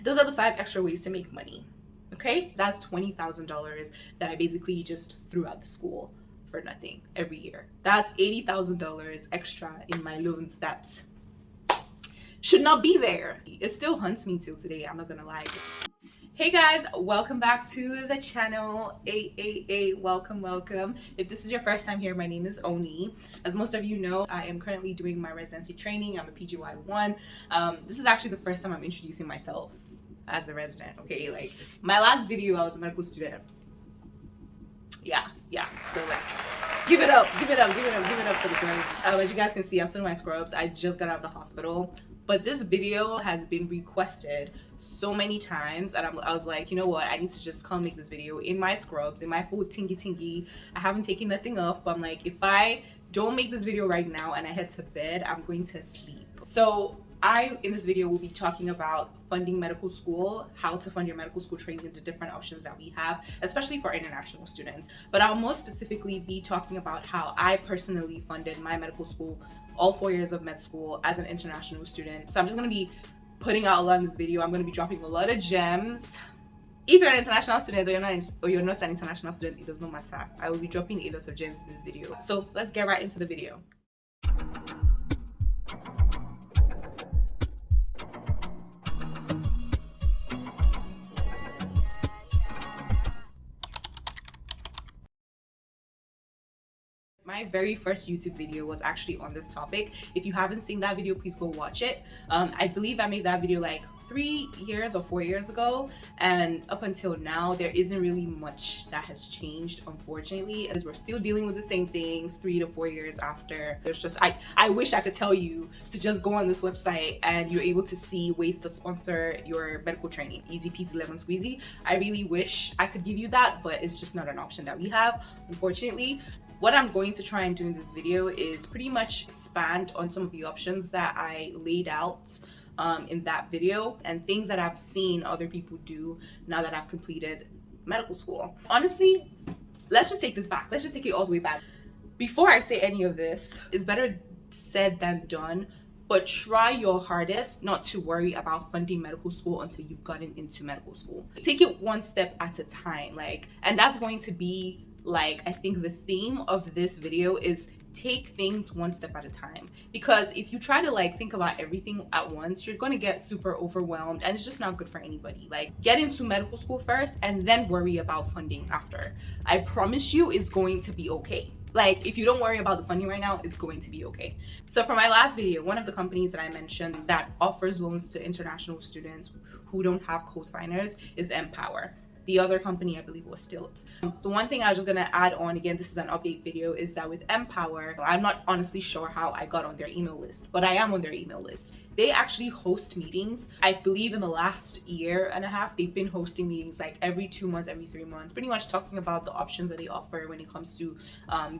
Those are the 5 extra ways to make money. Okay, that's $20,000 that I basically just threw at the school for nothing every year. That's $80,000 extra in my loans that should not be there. It still haunts me till today, I'm not gonna lie. Hey guys, welcome back to the channel. Welcome. If this is your first time here, my name is Oni. As most of you know, I am currently doing my residency training. I'm a PGY1. This is actually the first time I'm introducing myself as a resident. Okay, like my last video, I was a medical student. Yeah. So like, give it up for the girl. As you guys can see, I'm still in my scrubs. I just got out of the hospital. But this video has been requested so many times, and I was like, you know what, I need to just come make this video in my scrubs, in my full tingy. I haven't taken nothing off, but I'm like, if I don't make this video right now and I head to bed, I'm going to sleep. So in this video, will be talking about funding medical school, how to fund your medical school training, the different options that we have, especially for international students. But I'll most specifically be talking about how I personally funded my medical school, all 4 years of med school as an international student. So I'm just going to be putting out a lot in this video. I'm going to be dropping a lot of gems. If you're an international student or you're not an international student, it does not matter. I will be dropping a lot of gems in this video. So let's get right into the video. My very first YouTube video was actually on this topic. If you haven't seen that video, please go watch it. I believe I made that video like 3 years or 4 years ago, and up until now there isn't really much that has changed, unfortunately, as we're still dealing with the same things 3 to 4 years after. There's just I wish I could tell you to just go on this website and you're able to see ways to sponsor your medical training, easy peasy lemon squeezy. I really wish I could give you that, but it's just not an option that we have, unfortunately. What I'm going to try and do in this video is pretty much expand on some of the options that I laid out in that video and things that I've seen other people do now that I've completed medical school. Honestly, let's just take this back. Let's just take it all the way back. Before I say any of this, it's better said than done, but try your hardest not to worry about funding medical school until you've gotten into medical school. Take it one step at a time, and that's going to be I think the theme of this video is take things one step at a time, because if you try to think about everything at once, you're going to get super overwhelmed and it's just not good for anybody. Get into medical school first and then worry about funding after. I promise you it's going to be okay. If you don't worry about the funding right now, it's going to be okay. So for my last video, one of the companies that I mentioned that offers loans to international students who don't have co-signers is Empower. The other company, I believe, was Stilt. The one thing I was just gonna add on, again, this is an update video, is that with Empower, I'm not honestly sure how I got on their email list, but I am on their email list. They actually host meetings. I believe in the last year and a half, they've been hosting meetings every 2 months, every 3 months, pretty much talking about the options that they offer when it comes to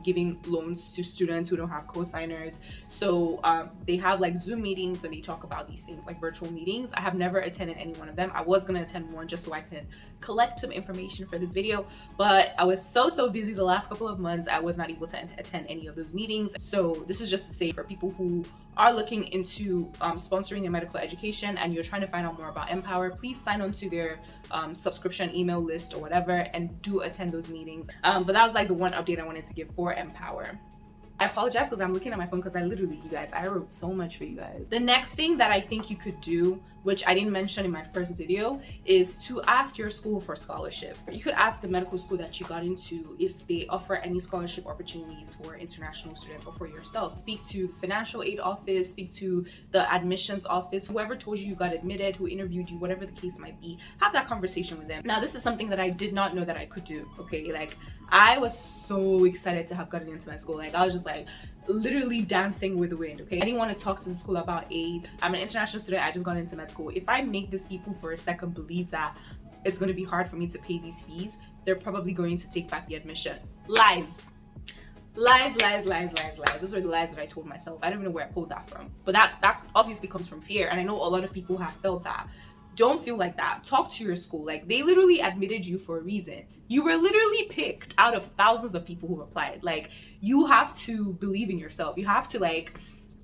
giving loans to students who don't have co-signers. So they have Zoom meetings and they talk about these things, virtual meetings. I have never attended any one of them. I was gonna attend one just so I could collect some information for this video, but I was so busy the last couple of months, I was not able to attend any of those meetings. So this is just to say, for people who are looking into sponsoring their medical education and you're trying to find out more about Empower, please sign on to their subscription email list or whatever and do attend those meetings. But that was the one update I wanted to give for Empower. I apologize because I'm looking at my phone because you guys, I wrote so much for you guys. The next thing that I think you could do, which I didn't mention in my first video, is to ask your school for scholarship. You could ask the medical school that you got into if they offer any scholarship opportunities for international students or for yourself. Speak to the financial aid office, speak to the admissions office, whoever told you got admitted, who interviewed you, whatever the case might be, have that conversation with them. Now, this is something that I did not know that I could do, okay? I was so excited to have gotten into med school. I was just literally dancing with the wind, okay? I didn't want to talk to the school about aid. I'm an international student, I just got into med school. If I make these people for a second believe that it's going to be hard for me to pay these fees, they're probably going to take back the admission. Lies. Those are the lies that I told myself. I don't even know where I pulled that from. But that obviously comes from fear, and I know a lot of people have felt that. Don't feel like that. Talk to your school. They literally admitted you for a reason. You were literally picked out of thousands of people who applied. You have to believe in yourself. You have to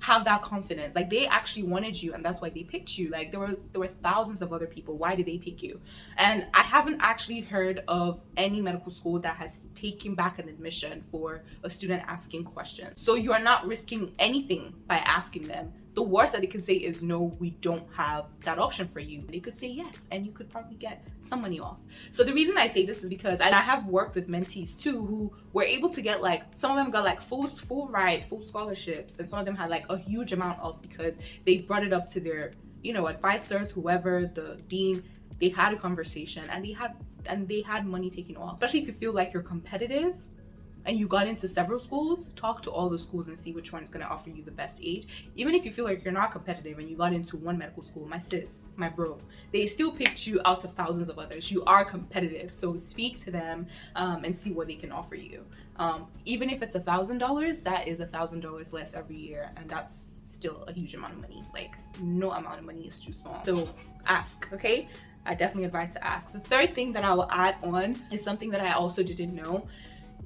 have that confidence. Like, they actually wanted you, and that's why they picked you. Like, there were thousands of other people. Why did they pick you? And I haven't actually heard of any medical school that has taken back an admission for a student asking questions. So you are not risking anything by asking them. The worst that they could say is, no, we don't have that option for you. They could say yes, and you could probably get some money off. So the reason I say this is because I have worked with mentees too who were able to get, like, some of them got like full ride, full scholarships, and some of them had like a huge amount off because they brought it up to their, you know, advisors, whoever, the dean. They had a conversation, and they had money taken off. Especially if you feel like you're competitive and you got into several schools, talk to all the schools and see which one is going to offer you the best aid. Even if you feel like you're not competitive and you got into one medical school, my sis, my bro, they still picked you out of thousands of others. You are competitive, so speak to them and see what they can offer you. Even if it's $1,000, that is $1,000 less every year, and that's still a huge amount of money. Like, no amount of money is too small. So ask, okay? I definitely advise to ask. The third thing that I will add on is something that I also didn't know.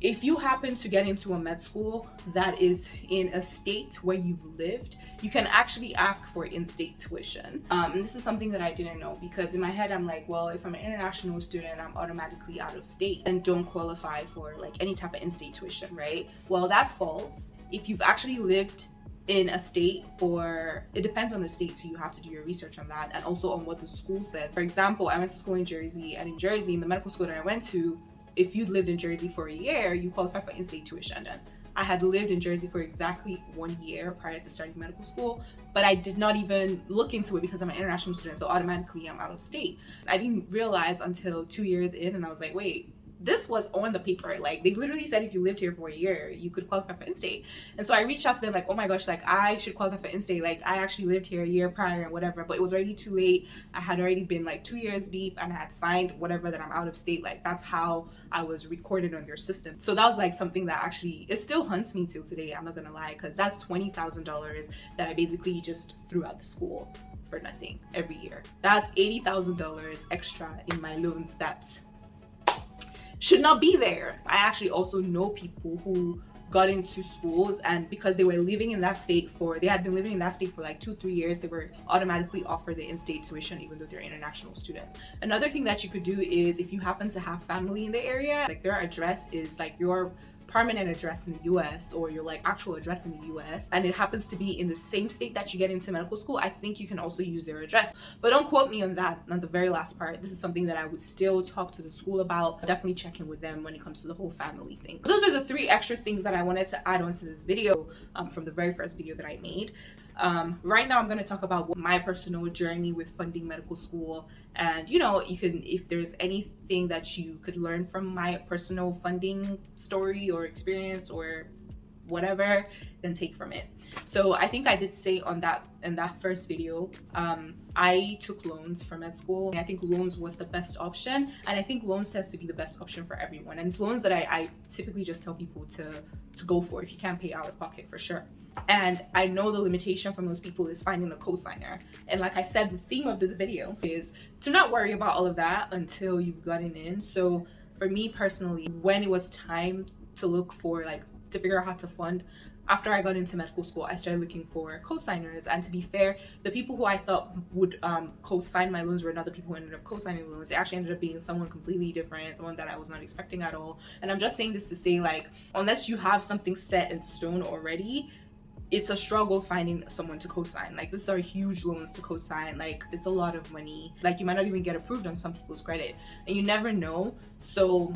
If you happen to get into a med school that is in a state where you've lived, you can actually ask for in-state tuition. And this is something that I didn't know, because in my head I'm like, well, if I'm an international student, I'm automatically out of state and don't qualify for like any type of in-state tuition, right? Well, that's false. If you've actually lived in a state for, it depends on the state, so you have to do your research on that and also on what the school says. For example, I went to school in Jersey, and in Jersey, in the medical school that I went to, if you'd lived in Jersey for a year, you qualify for in-state tuition. And I had lived in Jersey for exactly 1 year prior to starting medical school, but I did not even look into it because I'm an international student, so automatically I'm out of state. I didn't realize until 2 years in, and I was like, wait, this was on the paper. Like, they literally said if you lived here for a year, you could qualify for in-state. And so I reached out to them like, oh my gosh, like, I should qualify for in-state. Like, I actually lived here a year prior and whatever, but it was already too late. I had already been like 2 years deep, and I had signed whatever that I'm out of state. Like, that's how I was recorded on their system. So that was like something that actually, it still hunts me till today, I'm not gonna lie, because that's $20,000 that I basically just threw out the school for nothing every year. That's $80,000 extra in my loans that should not be there. I actually also know people who got into schools, and because they were living in that state they had been living in that state for like 2-3 years, they were automatically offered the in-state tuition even though they're international students. Another thing that you could do is, if you happen to have family in the area, like their address is like your permanent address in the US or your like actual address in the US, and it happens to be in the same state that you get into medical school, I think you can also use their address. But don't quote me on that, on the very last part. This is something that I would still talk to the school about. Definitely check in with them when it comes to the whole family thing. Those are the 3 extra things that I wanted to add on to this video from the very first video that I made. Right now I'm going to talk about my personal journey with funding medical school, and you know, you can, if there's anything that you could learn from my personal funding story or experience or whatever, then take from it. So I think I did say in that first video, I took loans for med school. I think loans was the best option, and I think loans tends to be the best option for everyone, and it's loans that I typically just tell people to go for if you can't pay out of pocket, for sure. And I know the limitation for most people is finding a co-signer, and like I said, the theme of this video is to not worry about all of that until you've gotten in. So for me personally, when it was time to look for, like, to figure out how to fund, after I got into medical school, I started looking for co-signers. And to be fair, the people who I thought would co-sign my loans were not the people who ended up co-signing loans. They actually ended up being someone completely different, someone that I was not expecting at all. And I'm just saying this to say, like, unless you have something set in stone already, it's a struggle finding someone to co-sign. Like, these are huge loans to co-sign. Like, it's a lot of money. Like, you might not even get approved on some people's credit, and you never know. So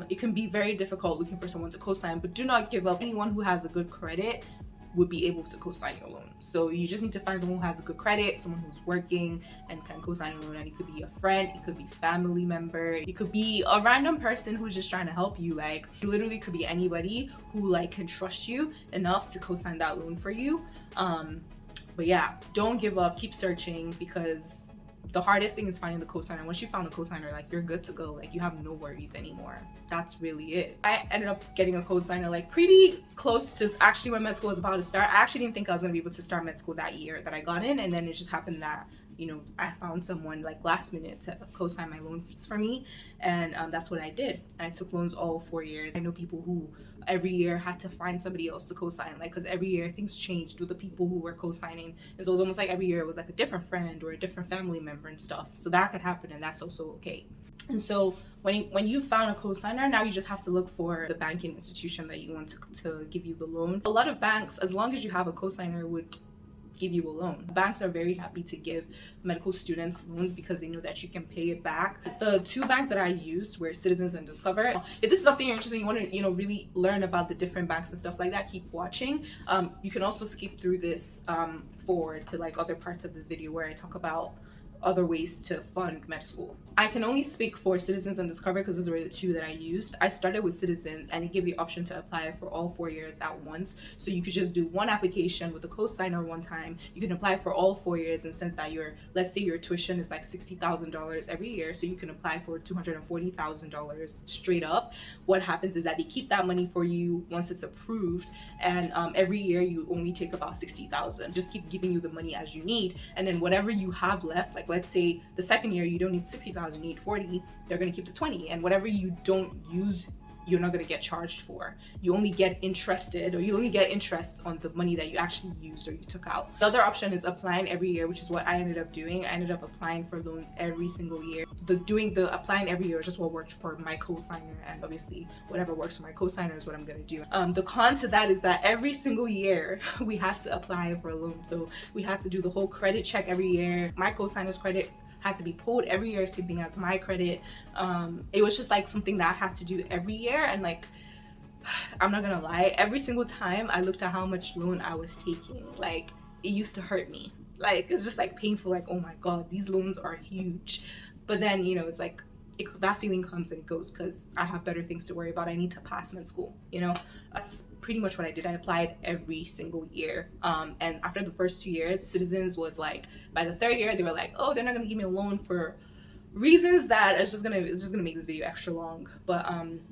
it can be very difficult looking for someone to co-sign, but do not give up. Anyone who has a good credit would be able to co-sign your loan. So you just need to find someone who has a good credit, someone who's working and can co-sign your loan. And it could be a friend, it could be a family member, it could be a random person who's just trying to help you. Like, it literally could be anybody who like can trust you enough to co-sign that loan for you. But yeah, don't give up, keep searching, because the hardest thing is finding the cosigner. Once you found the cosigner, like, you're good to go. Like, you have no worries anymore. That's really it. I ended up getting a cosigner like pretty close to actually when med school was about to start. I actually didn't think I was going to be able to start med school that year that I got in, and then it just happened that I found someone like last minute to co-sign my loans for me, and that's what I did. And I took loans all 4 years. I know people who every year had to find somebody else to co-sign, like, because every year things changed with the people who were co-signing, and so it was almost like every year it was like a different friend or a different family member and stuff. So that could happen, and that's also okay. And so when you found a co-signer, now you just have to look for the banking institution that you want to give you the loan. A lot of banks, as long as you have a co-signer, would give you a loan. Banks are very happy to give medical students loans because they know that you can pay it back. The two banks that I used were Citizens and Discover. If this is something you're interested in, you want to really learn about the different banks and stuff like that, keep watching. You can also skip through this forward to like other parts of this video where I talk about other ways to fund med school. I can only speak for Citizens and Discover because those were the two that I used. I started with Citizens, and they give you the option to apply for all 4 years at once. So you could just do one application with a co-signer one time. You can apply for all 4 years, in the sense that let's say your tuition is like $60,000 every year, so you can apply for $240,000 straight up. What happens is that they keep that money for you once it's approved, and every year you only take about $60,000. Just keep giving you the money as you need, and then whatever you have left, like let's say the second year you don't need $60,000, you need 40, they're going to keep the 20, and whatever you don't use, you're not going to get charged for. You only get interest on the money that you actually used or you took out. The other option is applying every year, which is what I ended up doing. I ended up applying for loans every single year. Doing the applying every year is just what worked for my co-signer, and obviously whatever works for my co-signer is what I'm going to do. The con to that is that every single year we had to apply for a loan, so we had to do the whole credit check every year. My co-signer's credit had to be pulled every year, same thing as my credit. It was just like something that I had to do every year, and like, I'm not gonna lie, every single time I looked at how much loan I was taking, like, it used to hurt me. Like, it's just like painful, like, oh my god, these loans are huge. But then, it's like, that feeling comes and it goes, because I have better things to worry about. I need to pass med school, That's pretty much what I did. I applied every single year. And after the first 2 years, Citizens was like, by the third year, they were like, oh, they're not gonna give me a loan for reasons that it's just gonna make this video extra long. But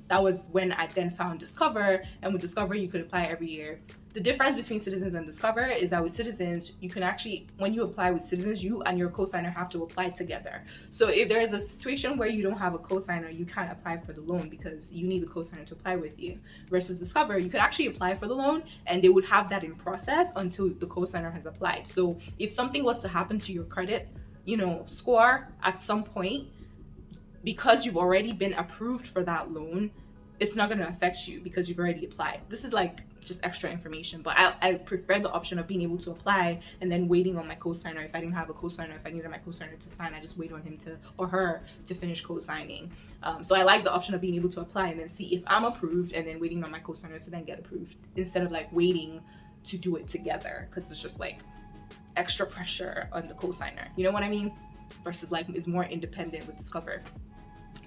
that was when I then found Discover, and with Discover you could apply every year. The difference between Citizens and Discover is that with Citizens, you can actually, when you apply with Citizens, you and your co-signer have to apply together. So if there is a situation where you don't have a co-signer, you can't apply for the loan because you need the co-signer to apply with you. Versus Discover, you could actually apply for the loan and they would have that in process until the co-signer has applied. So if something was to happen to your credit, score at some point, because you've already been approved for that loan, it's not going to affect you because you've already applied. This is like just extra information, but I prefer the option of being able to apply and then waiting on my co-signer. If I didn't have a co-signer, if I needed my co-signer to sign, I just wait on him or her to finish co-signing. So I like the option of being able to apply and then see if I'm approved, and then waiting on my co-signer to then get approved, instead of like waiting to do it together, because it's just like extra pressure on the co-signer, you know what I mean? Versus like, is more independent with Discover.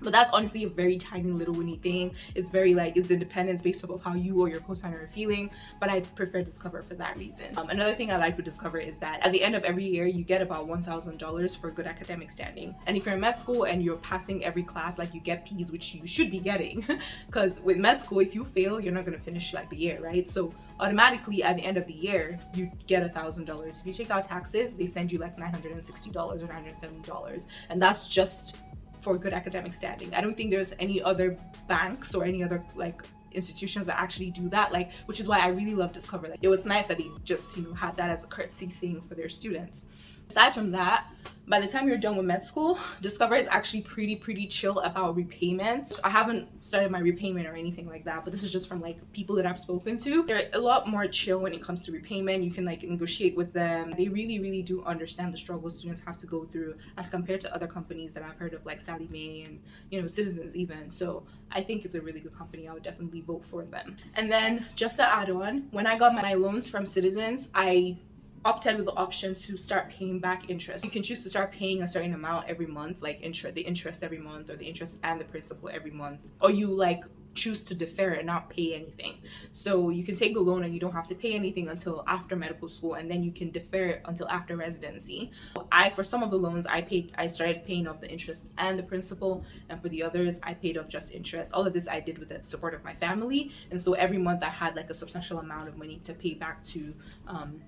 But that's honestly a very tiny little winny thing. It's very like, it's independence based off of how you or your co-signer are feeling, but I prefer Discover for that reason. Another thing I like with Discover is that at the end of every year you get about $1,000 for good academic standing. And if you're in med school and you're passing every class, like, you get P's, which you should be getting, because with med school, if you fail, you're not going to finish like the year, right? So automatically at the end of the year you get $1,000. If you take out taxes, they send you like $960 or $970, and that's just for good academic standing. I don't think there's any other banks or any other like institutions that actually do that, like, which is why I really love Discover. Like, it was nice that they just had that as a courtesy thing for their students. Aside from that, by the time you're done with med school, Discover is actually pretty chill about repayment. I haven't started my repayment or anything like that, but this is just from like people that I've spoken to. They're a lot more chill when it comes to repayment. You can like negotiate with them. They really do understand the struggles students have to go through as compared to other companies that I've heard of, like Sally Mae and Citizens even. So I think it's a really good company. I would definitely vote for them. And then just to add on, when I got my loans from Citizens, I opted with the option to start paying back interest. You can choose to start paying a certain amount every month, like the interest every month, or the interest and the principal every month, or you like choose to defer and not pay anything. So you can take the loan and you don't have to pay anything until after medical school, and then you can defer it until after residency. For some of the loans, I started paying off the interest and the principal, and for the others I paid off just interest. All of this I did with the support of my family, and so every month I had like a substantial amount of money to pay back to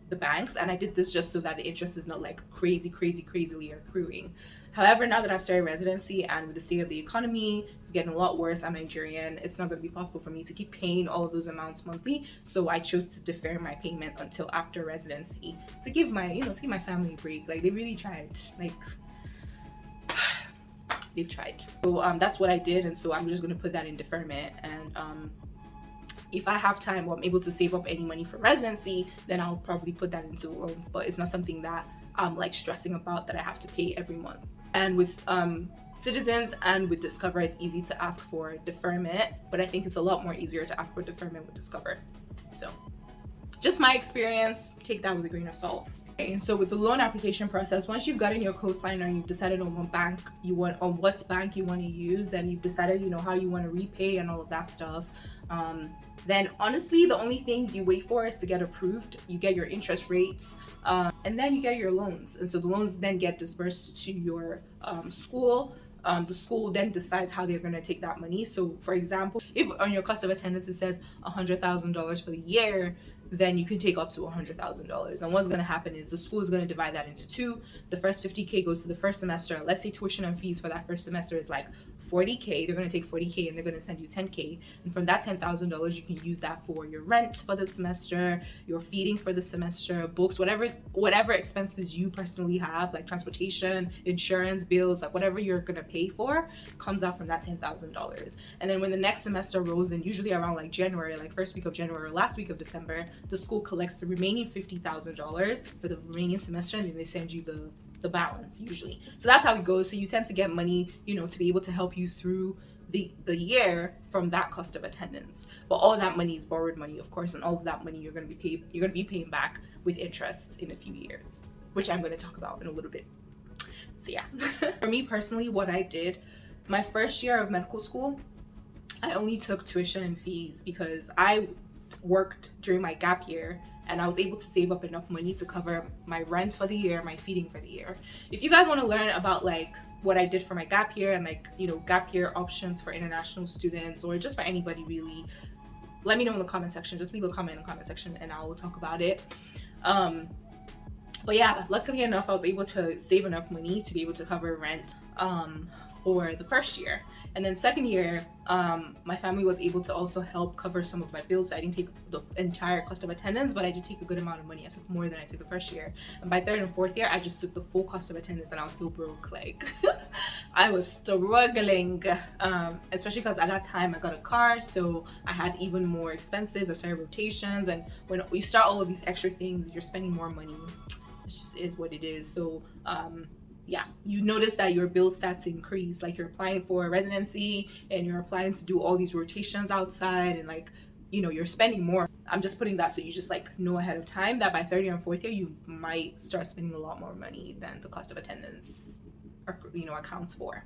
the banks, and I did this just so that the interest is not like crazily accruing. However, now that I've started residency and with the state of the economy, it's getting a lot worse. I'm Nigerian. It's not going to be possible for me to keep paying all of those amounts monthly. So I chose to defer my payment until after residency to give my family a break. Like, they really tried. Like, they've tried. So that's what I did, and so I'm just going to put that in deferment. And if I have time or I'm able to save up any money for residency, then I'll probably put that into loans. But it's not something that I'm like stressing about that I have to pay every month. And with Citizens and with Discover, it's easy to ask for deferment, but I think it's a lot more easier to ask for deferment with Discover. So just my experience, take that with a grain of salt. Okay, and so with the loan application process, once you've gotten your cosigner and you've decided on what bank you want to use, and you've decided, how you want to repay and all of that stuff, then honestly the only thing you wait for is to get approved. You get your interest rates, and then you get your loans, and so the loans then get disbursed to your school. The school then decides how they're going to take that money. So for example, if on your cost of attendance it says $100,000 for the year, then you can take up to $100,000. And what's going to happen is the school is going to divide that into two. The first $50K goes to the first semester. Let's say tuition and fees for that first semester is like $40K. They're going to take $40K and they're going to send you $10K. And from that $10,000, you can use that for your rent for the semester, your feeding for the semester, books, whatever expenses you personally have, like transportation, insurance, bills, like whatever you're going to pay for comes out from that $10,000. And then when the next semester rolls in, usually around like January, like first week of January or last week of December, the school collects the remaining $50,000 for the remaining semester, and then they send you the balance usually. So that's how it goes. So you tend to get money, to be able to help you through the year from that cost of attendance. But all of that money is borrowed money, of course, and all of that money you're going to be paying back with interest in a few years, which I'm going to talk about in a little bit. So yeah. For me personally, what I did my first year of medical school, I only took tuition and fees because I worked during my gap year, and I was able to save up enough money to cover my rent for the year, my feeding for the year. If you guys want to learn about like what I did for my gap year and like, gap year options for international students or just for anybody really, let me know in the comment section. Just leave a comment in the comment section and I will talk about it. But yeah, luckily enough, I was able to save enough money to be able to cover rent for the first year. And then second year, my family was able to also help cover some of my bills. So I didn't take the entire cost of attendance, but I did take a good amount of money. I took more than I took the first year. And by third and fourth year, I just took the full cost of attendance, and I was still broke. Like, I was struggling, especially because at that time I got a car, so I had even more expenses. I started rotations, and when you start all of these extra things, you're spending more money. It just is what it is. So yeah, you notice that your bill stats increase, like you're applying for a residency and you're applying to do all these rotations outside, and like, you're spending more. I'm just putting that so you just like know ahead of time that by third year and fourth year you might start spending a lot more money than the cost of attendance accounts for.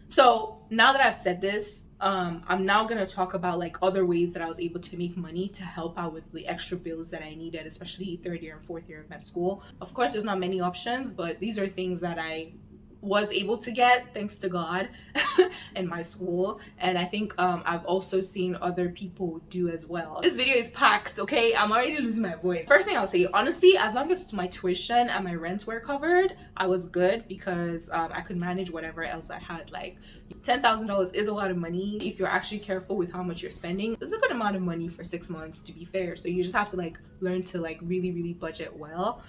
So now that I've said this, I'm now going to talk about like other ways that I was able to make money to help out with the extra bills that I needed, especially third year and fourth year of med school. Of course, there's not many options, but these are things that I was able to get thanks to God and my school, and I think I've also seen other people do as well. This video is packed, okay? I'm already losing my voice. First thing I'll say, honestly, as long as my tuition and my rent were covered, I was good because I could manage whatever else I had. Like, $10,000 is a lot of money if you're actually careful with how much you're spending. It's a good amount of money for 6 months, to be fair. So you just have to like learn to like really budget well.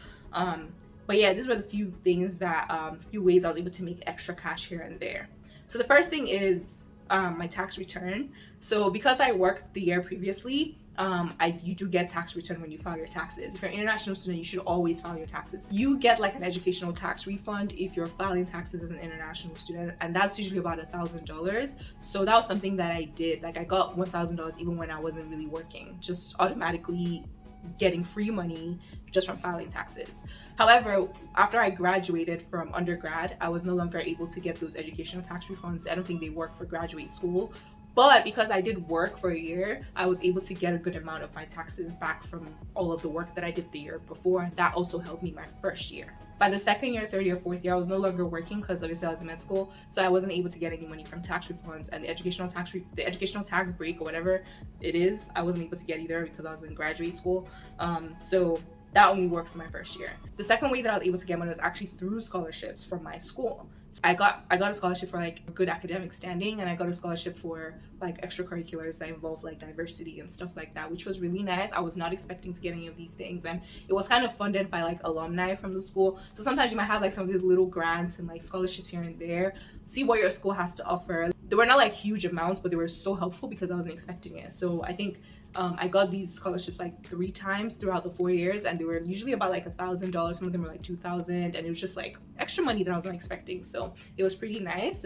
But yeah, these were the few things few ways I was able to make extra cash here and there. So the first thing is my tax return. So because I worked the year previously, you do get tax return when you file your taxes. If you're an international student, you should always file your taxes. You get like an educational tax refund if you're filing taxes as an international student, and that's usually about $1,000. So that was something that I did. Like, I got $1,000 even when I wasn't really working, just automatically getting free money just from filing taxes. However, after I graduated from undergrad, I was no longer able to get those educational tax refunds. I don't think they work for graduate school, But because I did work for a year, I was able to get a good amount of my taxes back from all of the work that I did the year before. And that also helped me my first year. By the second year, third year, fourth year, I was no longer working because obviously I was in med school, so I wasn't able to get any money from tax refunds, and the educational tax break or whatever it is, I wasn't able to get either because I was in graduate school. So that only worked for my first year. The second way that I was able to get money was actually through scholarships from my school. I got a scholarship for like good academic standing, and I got a scholarship for like extracurriculars that involve like diversity and stuff like that, which was really nice. I was not expecting to get any of these things, and it was kind of funded by like alumni from the school. So sometimes you might have like some of these little grants and like scholarships here and there. See what your school has to offer. They were not like huge amounts, but they were so helpful because I wasn't expecting it. So I think I got these scholarships like 3 times throughout the 4 years, and they were usually about like $1,000. Some of them were like $2,000, and it was just like extra money that I was not expecting. So it was pretty nice.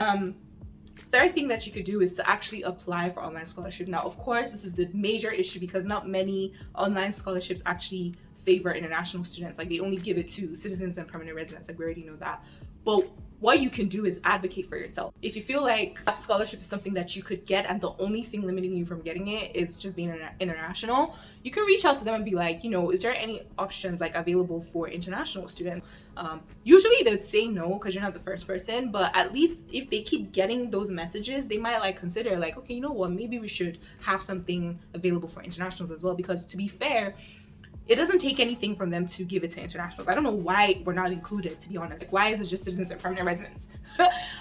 Third thing that you could do is to actually apply for online scholarship. Now, of course, this is the major issue because not many online scholarships actually favor international students. Like they only give it to citizens and permanent residents. Like we already know that. But what you can do is advocate for yourself. If you feel like that scholarship is something that you could get and the only thing limiting you from getting it is just being international, you can reach out to them and be like, you know, is there any options like available for international students? Usually they would say no because you're not the first person, but at least if they keep getting those messages, they might like consider like, okay, you know what, maybe we should have something available for internationals as well, because to be fair, it doesn't take anything from them to give it to internationals. I don't know why we're not included, to be honest. Like, why is it just citizens and permanent residents?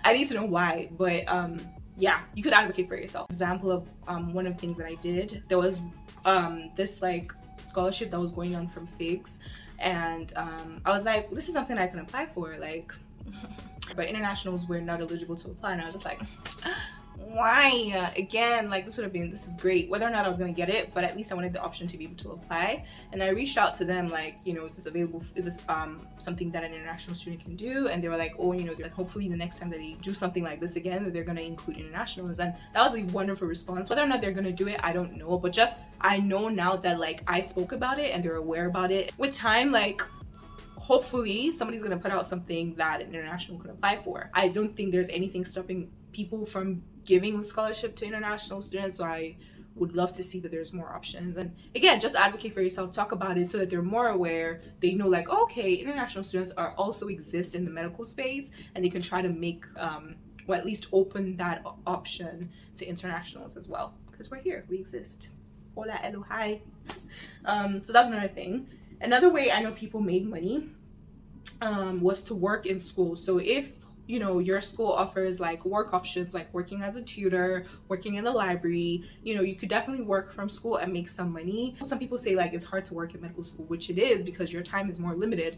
I need to know why. But yeah, you could advocate for yourself. Example of one of the things that I did, there was this like scholarship that was going on from FIGS, and I was like, this is something I can apply for, like, but internationals were not eligible to apply, and I was just like, why? Again, like this is great, whether or not I was gonna get it, but at least I wanted the option to be able to apply. And I reached out to them like, you know, is this available, is this something that an international student can do? And they were like, oh, you know, hopefully the next time that they do something like this again, that they're gonna include internationals. And that was a wonderful response. Whether or not they're gonna do it, I don't know, but just I know now that like I spoke about it and they're aware about it. With time, like hopefully somebody's gonna put out something that an international could apply for. I don't think there's anything stopping people from giving the scholarship to international students, so I would love to see that there's more options. And again, just advocate for yourself, talk about it so that they're more aware. They know like, okay, international students are also exist in the medical space, and they can try to make or at least open that option to internationals as well, because we're here, we exist. Hola, hello, hi. So that's another thing. Another way I know people made money was to work in school. So if you know your school offers like work options, like working as a tutor, working in a library, you know, you could definitely work from school and make some money. Some people say like it's hard to work in medical school, which it is because your time is more limited.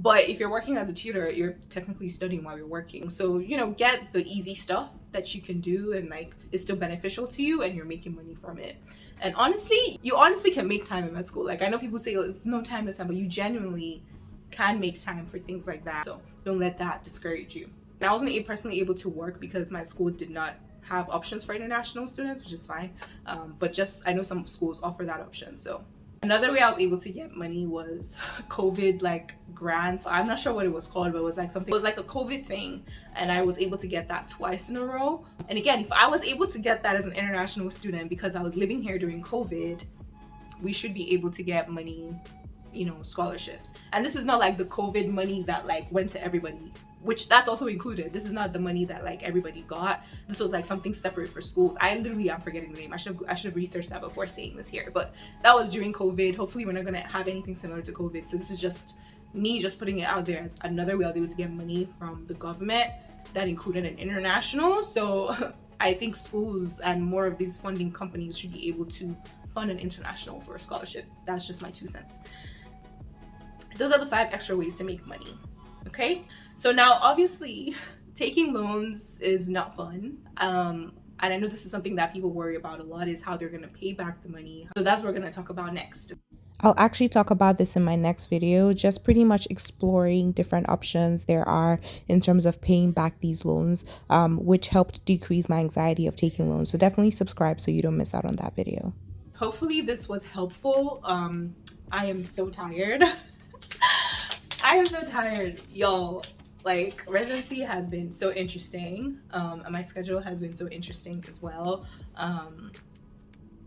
But if you're working as a tutor, you're technically studying while you're working. So, you know, get the easy stuff that you can do and like it's still beneficial to you and you're making money from it. And honestly, you honestly can make time in med school. Like I know people say, oh, it's no time, but you genuinely can make time for things like that. So don't let that discourage you. And I wasn't personally able to work because my school did not have options for international students, which is fine. But just, I know some schools offer that option. So another way I was able to get money was COVID like grants. I'm not sure what it was called, but it was like something, it was like a COVID thing. And I was able to get that twice in a row. And again, if I was able to get that as an international student because I was living here during COVID, we should be able to get money, you know, scholarships. And this is not like the COVID money that like went to everybody, which that's also included. This is not the money that like everybody got. This was like something separate for schools. I literally am forgetting the name. I should have researched that before saying this here, but that was during COVID. Hopefully we're not gonna have anything similar to COVID. So this is just me just putting it out there as another way I was able to get money from the government that included an international. So I think schools and more of these funding companies should be able to fund an international for a scholarship. That's just my 2 cents. Those are the 5 extra ways to make money. Okay, so now obviously taking loans is not fun, and I know this is something that people worry about a lot, is how they're going to pay back the money. So that's what we're going to talk about next. I'll actually talk about this in my next video, just pretty much exploring different options there are in terms of paying back these loans, which helped decrease my anxiety of taking loans. So definitely subscribe so you don't miss out on that video. Hopefully this was helpful. I am so tired. I am so tired, y'all. Like, residency has been so interesting, and my schedule has been so interesting as well.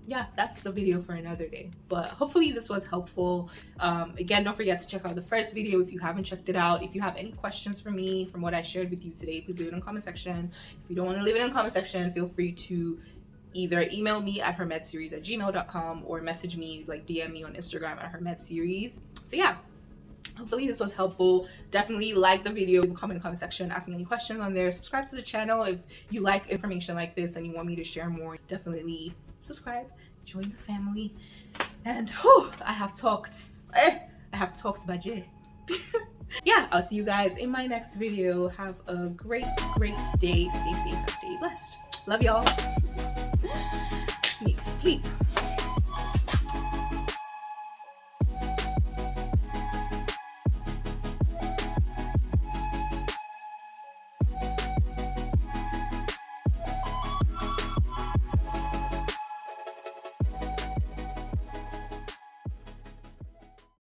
Yeah, that's a video for another day, but hopefully this was helpful. Again, don't forget to check out the first video if you haven't checked it out. If you have any questions for me from what I shared with you today, please leave it in the comment section. If you don't want to leave it in the comment section, feel free to either email me at hermedseries@gmail.com or message me, like DM me on Instagram at hermedseries. So yeah, hopefully this was helpful. Definitely like the video, comment in the comment section asking any questions on there. Subscribe to the channel if you like information like this and you want me to share more. Definitely subscribe, join the family. And I have talked budget. Yeah, I'll see you guys in my next video. Have a great day. Stay safe and stay blessed. Love y'all. Need to sleep.